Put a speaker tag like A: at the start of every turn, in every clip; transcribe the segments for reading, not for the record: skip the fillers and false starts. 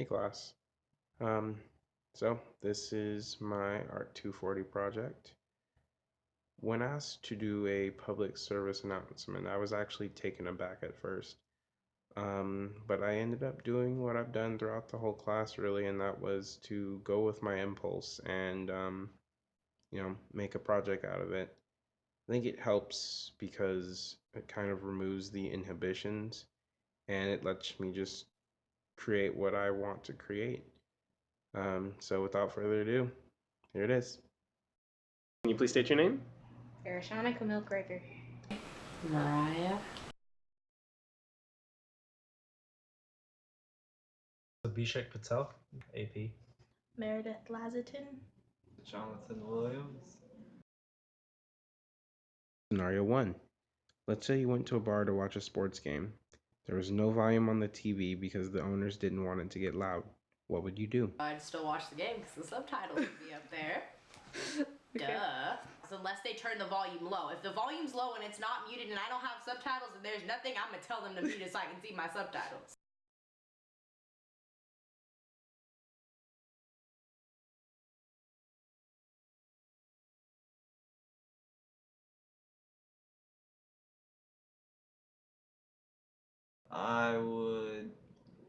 A: Hey class. Um, so this is my Art 240 project. When asked to do a public service announcement, I was actually taken aback at first. But I ended up doing what I've done throughout the whole class really, and that was to go with my impulse and make a project out of it. I think it helps because it kind of removes the inhibitions and it lets me just create what I want to create. So without further ado, here it is. Can you please state your name?
B: Arishana Camille Gregor.
C: Mariah.
D: Abhishek Patel, AP.
B: Meredith Lazatin.
E: Jonathan Williams.
A: Scenario 1. Let's say you went to a bar to watch a sports game. There was no volume on the TV because the owners didn't want it to get loud. What would you do?
C: I'd still watch the game because the subtitles would be up there.
B: Okay.
C: Duh. Unless they turn the volume low. If the volume's low and it's not muted and I don't have subtitles and there's nothing, I'm gonna tell them to mute it so I can see my subtitles.
E: I would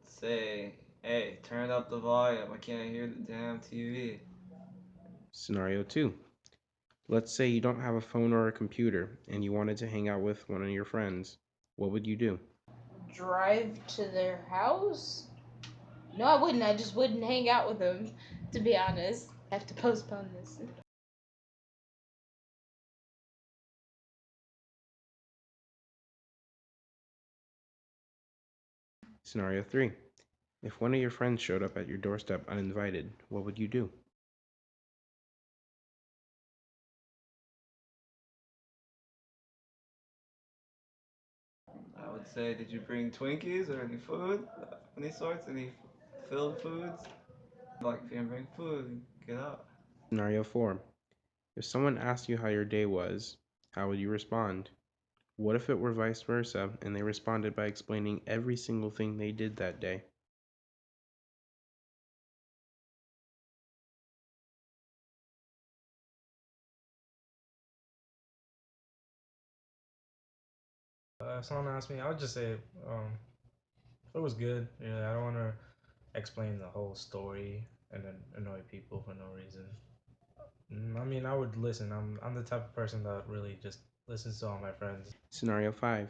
E: say, hey, turn up the volume. I can't hear the damn TV.
A: Scenario 2. Let's say you don't have a phone or a computer and you wanted to hang out with one of your friends. What would you do?
B: Drive to their house? No, I wouldn't. I just wouldn't hang out with them, to be honest. I have to postpone this.
A: Scenario 3. If one of your friends showed up at your doorstep uninvited, what would you do?
E: I would say, did you bring Twinkies or any food? Any sorts? Any filled foods? Like, if you didn't bring food, get out.
A: Scenario 4. If someone asked you how your day was, how would you respond? What if it were vice versa and they responded by explaining every single thing they did that day?
D: If someone asked me, I would just say it was good. Yeah, I don't want to explain the whole story and then annoy people for no reason. I mean, I would listen. I'm the type of person that really just listens to all my friends.
A: Scenario 5.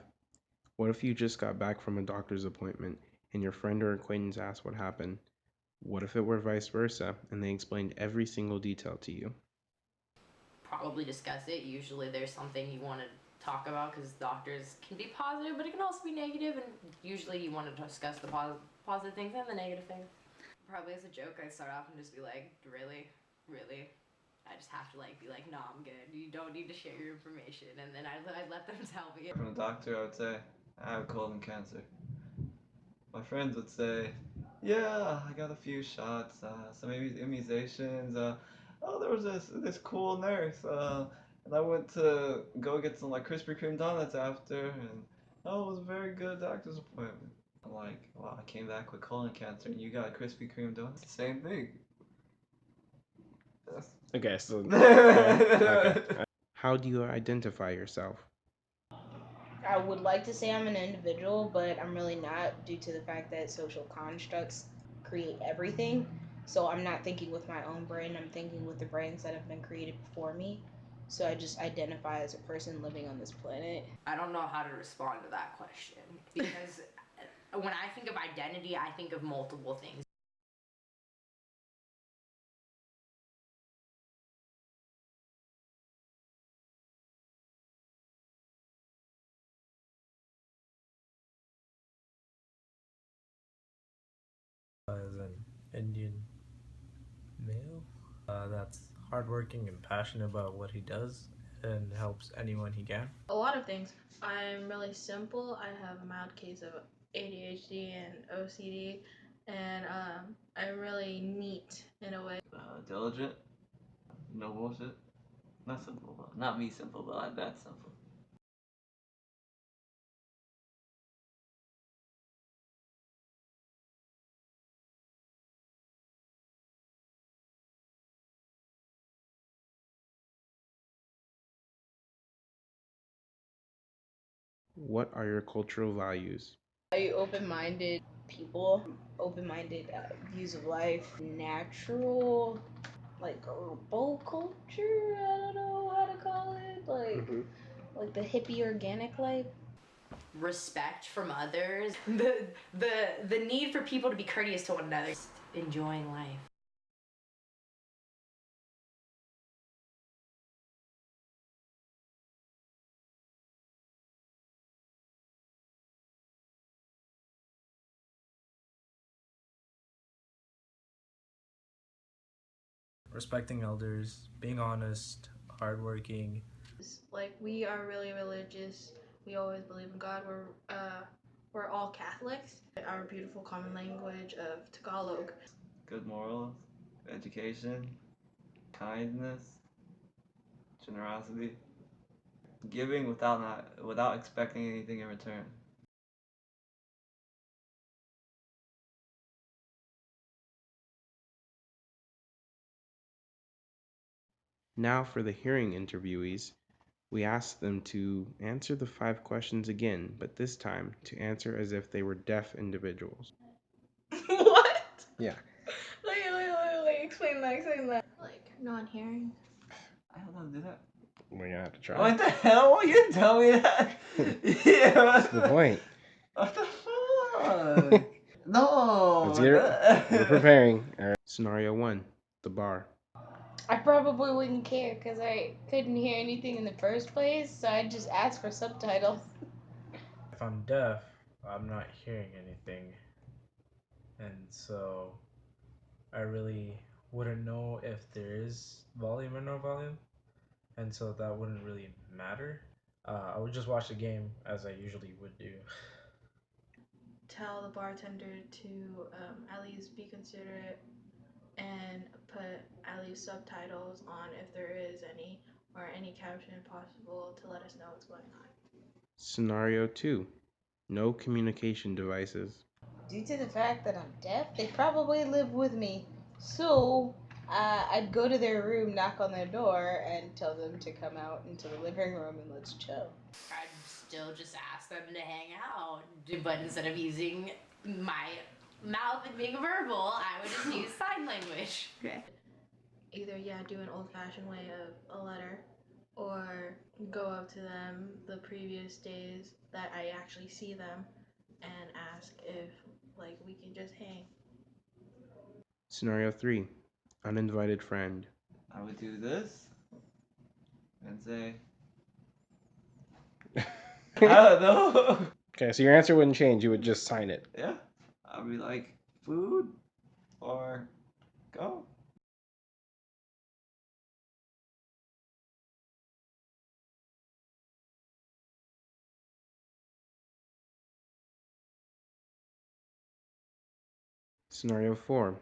A: What if you just got back from a doctor's appointment and your friend or acquaintance asked what happened? What if it were vice versa and they explained every single detail to you?
C: Probably discuss it. Usually there's something you want to talk about because doctors can be positive, but it can also be negative, and usually you want to discuss the positive things and the negative things. Probably as a joke, I'd start off and just be like, really? Really? I just have to be like, no, I'm good. You don't need to share your information. And then I'd let them tell me.
E: From a doctor, I would say, I have colon cancer. My friends would say, yeah, I got a few shots, some immunizations. Oh, there was this cool nurse, and I went to go get some Krispy Kreme donuts after, and oh, it was a very good doctor's appointment. I'm like, wow, I came back with colon cancer, and you got Krispy Kreme donuts. Same thing.
A: Okay, so okay. How do you identify yourself?
B: I would like to say I'm an individual, but I'm really not due to the fact that social constructs create everything. So I'm not thinking with my own brain, I'm thinking with the brains that have been created before me. So I just identify as a person living on this planet.
C: I don't know how to respond to that question because when I think of identity, I think of multiple things.
D: As an Indian male that's hardworking and passionate about what he does and helps anyone he can.
F: A lot of things. I'm really simple. I have a mild case of ADHD and OCD, and I'm really neat in a way.
E: Diligent, no bullshit. Not simple, but not me simple, but like that simple.
A: What are your cultural values?
B: Are you open-minded people? Open-minded views of life? Natural, like herbal culture? I don't know how to call it. Like the hippie organic life.
C: Respect from others. The need for people to be courteous to one another. Just enjoying life.
D: Respecting elders, being honest, hardworking.
F: Like, we are really religious. We always believe in God. We're all Catholics. Our beautiful common language of Tagalog.
E: Good morals, education, kindness, generosity, giving without expecting anything in return.
A: Now for the hearing interviewees, we asked them to answer the 5 questions again, but this time to answer as if they were deaf individuals.
F: What?
A: Yeah.
F: Wait. Explain that. Like, non-hearing.
E: I don't know how to do that.
A: We're gonna have to try.
E: What the hell? Why you didn't tell me that? Yeah.
A: That's the point.
E: What the fuck? No.
A: Let's get it. We're preparing. All right. Scenario 1, the bar.
B: I probably wouldn't care because I couldn't hear anything in the first place, so I'd just ask for subtitles.
D: If I'm deaf, I'm not hearing anything. And so I really wouldn't know if there is volume or no volume. And so that wouldn't really matter. I would just watch the game as I usually would do.
F: Tell the bartender to at least be considerate and put at least subtitles on if there is any, or any caption possible to let us know what's going on.
A: Scenario 2, no communication devices.
B: Due to the fact that I'm deaf, they probably live with me. So I'd go to their room, knock on their door, and tell them to come out into the living room and let's chill.
C: I'd still just ask them to hang out, but instead of using my mouth and being verbal, I would just use sign language.
F: Okay. Either, do an old-fashioned way of a letter, or go up to them the previous days that I actually see them and ask if, like, we can just hang.
A: Scenario 3, uninvited friend.
E: I would do this and say, I don't know.
A: Okay, so your answer wouldn't change. You would just sign it.
E: Yeah. I'd be like, food or go.
A: Scenario 4,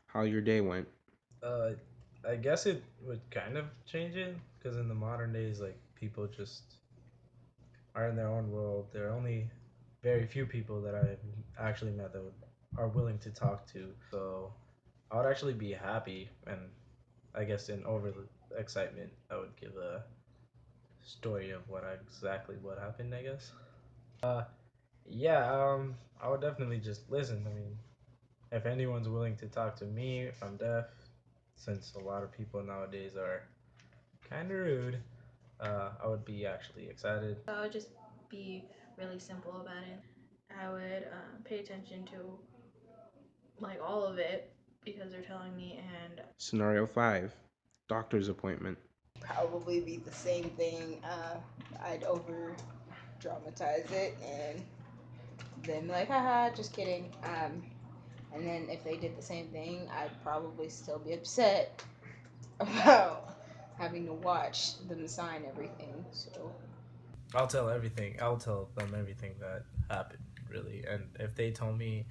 A: how your day went.
D: I guess it would kind of change it because in the modern days, like, people just are in their own world. There are only very few people that I've actually met that are willing to talk to. So I would actually be happy, and I guess in over excitement, I would give a story of exactly what happened. I guess. I would definitely just listen. I mean, if anyone's willing to talk to me, if I'm deaf, since a lot of people nowadays are kind of rude, I would be actually excited.
F: So I would just be really simple about it. I would pay attention to, like, all of it because they're telling me, and
A: Scenario 5, doctor's appointment.
B: Probably be the same thing. I'd over dramatize it and then be like, haha, just kidding. And then if they did the same thing, I'd probably still be upset about having to watch them sign everything. So
D: I'll tell everything. I'll tell them everything that happened, really. And if they told me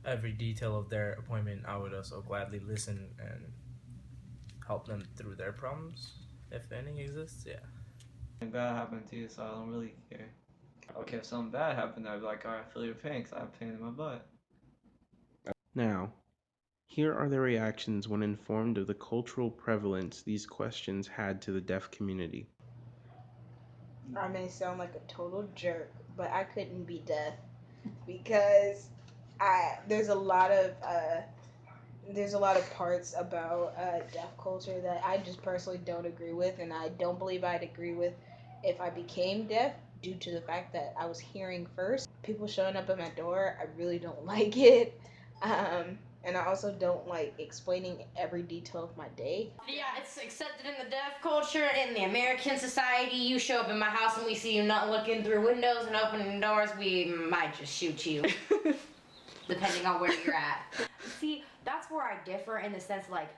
D: every detail of their appointment, I would also gladly listen and help them through their problems, if any exists. Yeah.
E: Something bad happened to you, so I don't really care. Okay, if something bad happened, I'd be like, alright, feel your pain, because I have pain in my butt.
A: Now, here are the reactions when informed of the cultural prevalence these questions had to the deaf community.
B: I may sound like a total jerk, but I couldn't be deaf because I there's a lot of parts about deaf culture that I just personally don't agree with, and I don't believe I'd agree with if I became deaf due to the fact that I was hearing first. People showing up at my door, I really don't like it. And I also don't like explaining every detail of my day.
C: Yeah, it's accepted in the deaf culture, in the American society. You show up in my house and we see you not looking through windows and opening doors, we might just shoot you, depending on where you're at. See, that's where I differ in the sense like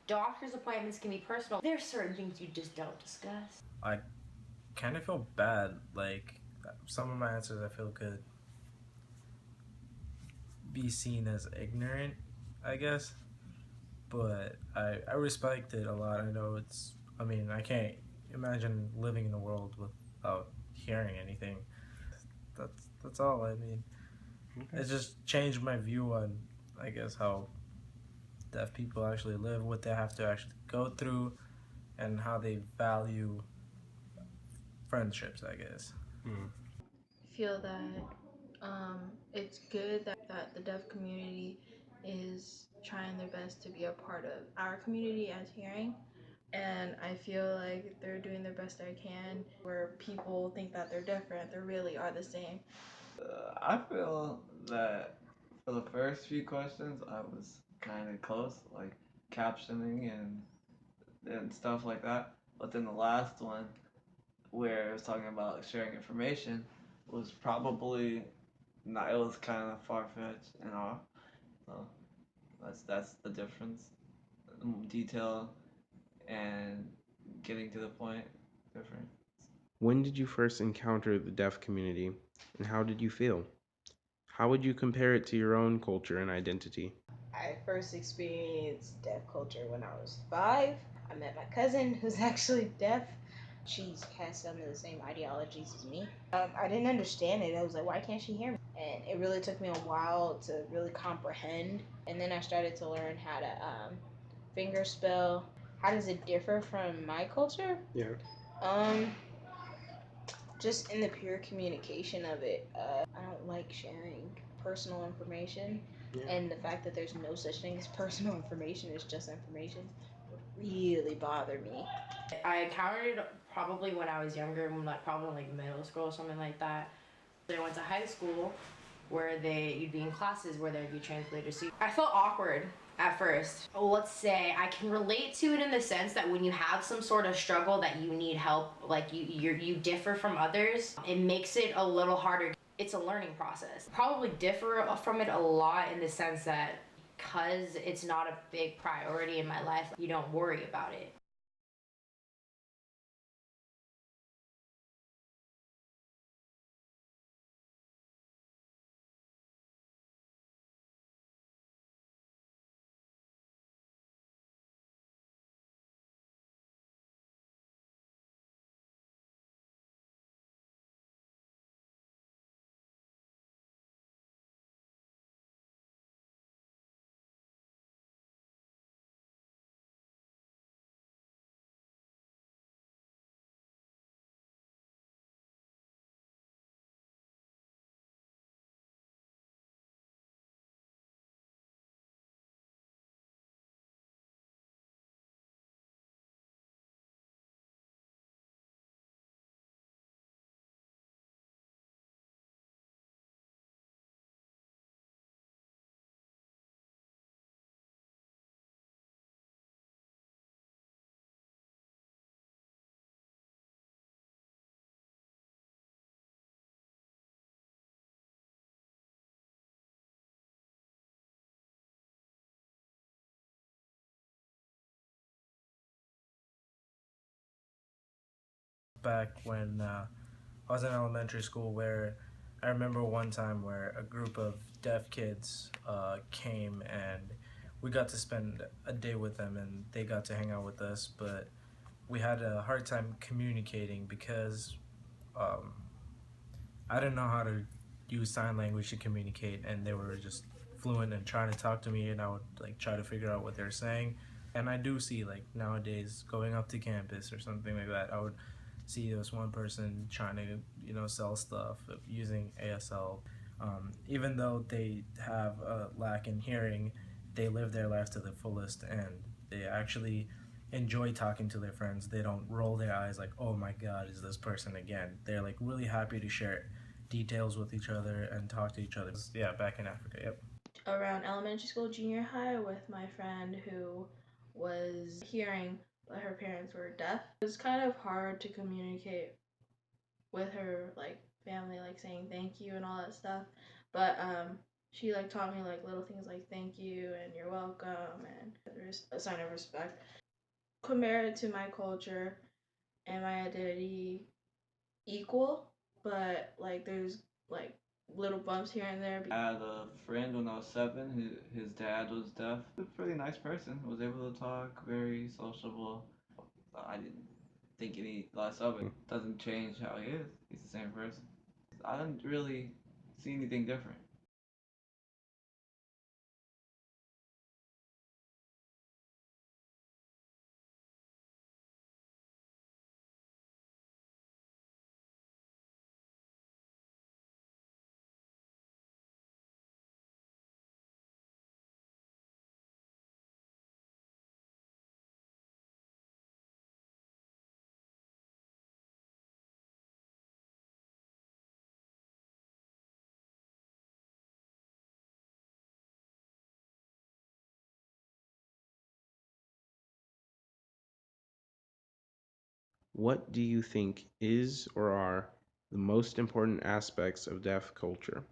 C: doctor's appointments can be personal. There's certain things you just don't discuss.
D: I kind of feel bad. Like, some of my answers I feel could be seen as ignorant, I guess. But I respect it a lot. I know I can't imagine living in a world without hearing anything. That's all. I mean,
A: Okay.
D: it just changed my view on, I guess, how deaf people actually live, what they have to actually go through, and how they value friendships, I guess.
F: Feel that it's good that the deaf community is trying their best to be a part of our community as hearing. And I feel like they're doing their best they can, where people think that they're different, they really are the same.
E: I feel that for the first few questions, I was kind of close, like captioning and stuff like that. But then the last one, where it was talking about sharing information, was probably not. It was kind of far fetched and all. So that's the difference. Detail and getting to the point, different.
A: When did you first encounter the deaf community, and how did you feel? How would you compare it to your own culture and identity?
B: I first experienced deaf culture when I was 5. I met my cousin who's actually deaf. She has some of the same ideologies as me. I didn't understand it. I was like, why can't she hear me? And it really took me a while to really comprehend. And then I started to learn how to finger spell. How does it differ from my culture?
A: Yeah.
B: Just in the pure communication of it. I don't like sharing personal information.
A: Yeah.
B: And the fact that there's no such thing as personal information, it's just information, would really bother me.
C: I encountered it probably when I was younger, probably like middle school or something like that. I went to high school where you'd be in classes where there'd be translators. So I felt awkward at first. Let's say I can relate to it in the sense that when you have some sort of struggle that you need help, like you differ from others, it makes it a little harder. It's a learning process. Probably differ from it a lot in the sense that because it's not a big priority in my life, you don't worry about it.
D: Back when I was in elementary school, where I remember one time where a group of deaf kids came and we got to spend a day with them and they got to hang out with us, but we had a hard time communicating because I didn't know how to use sign language to communicate, and they were just fluent and trying to talk to me, and I would like try to figure out what they're saying. And I do see, like, nowadays going up to campus or something like that, I would see this one person trying to, sell stuff using ASL. Even though they have a lack in hearing, they live their life to the fullest, and they actually enjoy talking to their friends. They don't roll their eyes like, oh my god, is this person again? They're like really happy to share details with each other and talk to each other. Yeah, back in Africa, yep.
F: Around elementary school, junior high, with my friend who was hearing but her parents were deaf. It was kind of hard to communicate with her like family, like saying thank you and all that stuff. But she like taught me like little things like thank you and you're welcome and a sign of respect. Compare it to my culture and my identity equal, but like there's like little bumps here and there.
E: I had a friend when I was 7. His dad was deaf. He was a pretty nice person. Was able to talk, very sociable. I didn't think any less of it. Doesn't change how he is. He's the same person. I didn't really see anything different.
A: What do you think is or are the most important aspects of deaf culture?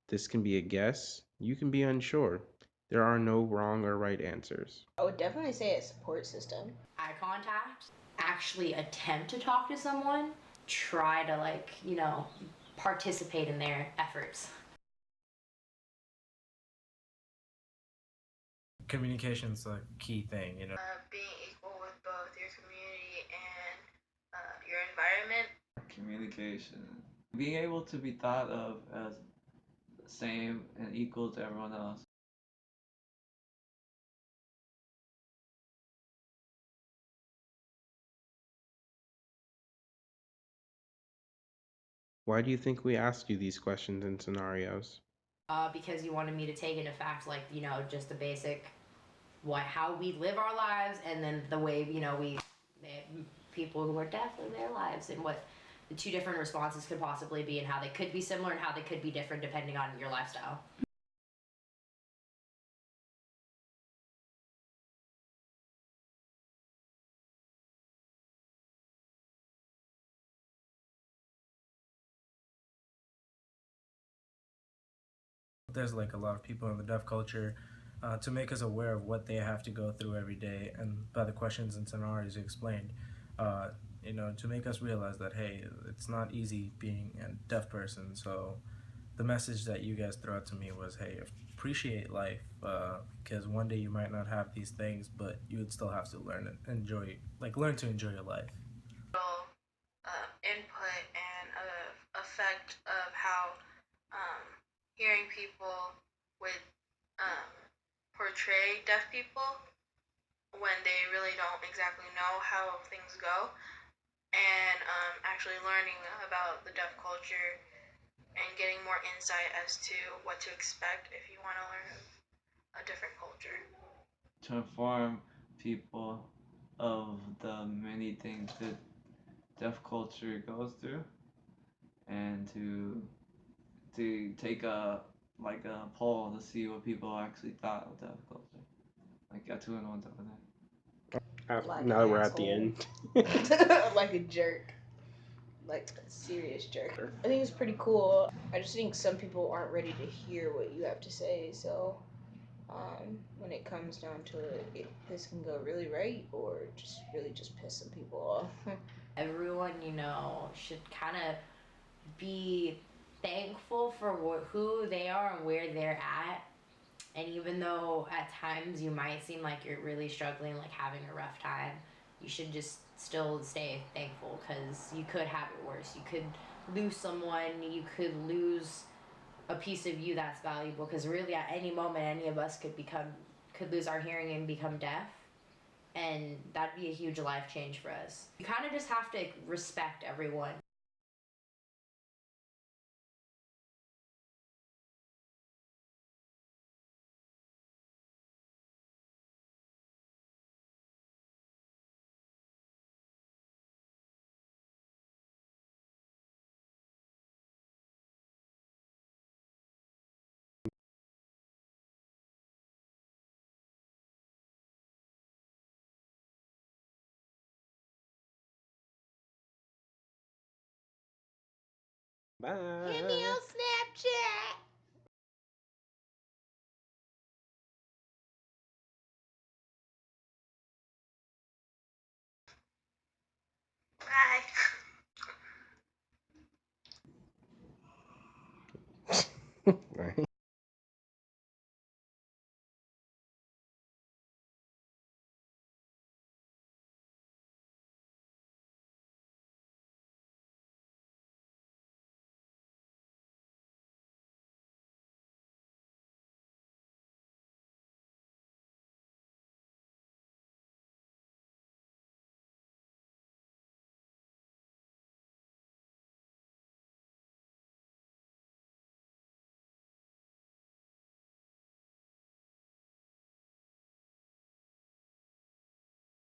A: This can be a guess. You can be unsure. There are no wrong or right answers.
B: I would definitely say a support system.
C: Eye contact, actually attempt to talk to someone, try to like, participate in their efforts.
D: Communication's a key thing,
F: Being equal with both your community and your environment.
E: Communication. Being able to be thought of as the same and equal to everyone else.
A: Why do you think we asked you these questions and scenarios?
C: Because you wanted me to take into fact, like, just the basic, how we live our lives, and then the way, people who are deaf live their lives, and what the two different responses could possibly be, and how they could be similar and how they could be different depending on your lifestyle.
D: There's like a lot of people in the deaf culture to make us aware of what they have to go through every day, and by the questions and scenarios you explained, to make us realize that hey, it's not easy being a deaf person. So the message that you guys threw out to me was, hey, appreciate life, because one day you might not have these things, but you would still have to learn to enjoy your life.
F: Input and effect of how hearing people would portray deaf people when they really don't exactly know how things go, and actually learning about the deaf culture and getting more insight as to what to expect if you want to learn a different culture.
E: To inform people of the many things that deaf culture goes through, and to take a poll to see what people actually thought of deaf culture. Like got 2 in 1 over there.
B: Like
A: Now
B: an
A: that we're at the
B: asshole.
A: end.
B: Like a jerk. Like a serious jerk. I think it's pretty cool. I just think some people aren't ready to hear what you have to say, so when it comes down to it, this can go really right or just really just piss some people off.
C: Everyone, should kind of be thankful for who they are and where they're at. And even though at times you might seem like you're really struggling, like having a rough time, you should just still stay thankful, because you could have it worse. You could lose someone, you could lose a piece of you that's valuable, because really at any moment any of us could lose our hearing and become deaf. and that'd be a huge life change for us. You kind of just have to respect everyone.
A: Bye.
B: Hit me on Snapchat.
A: Right.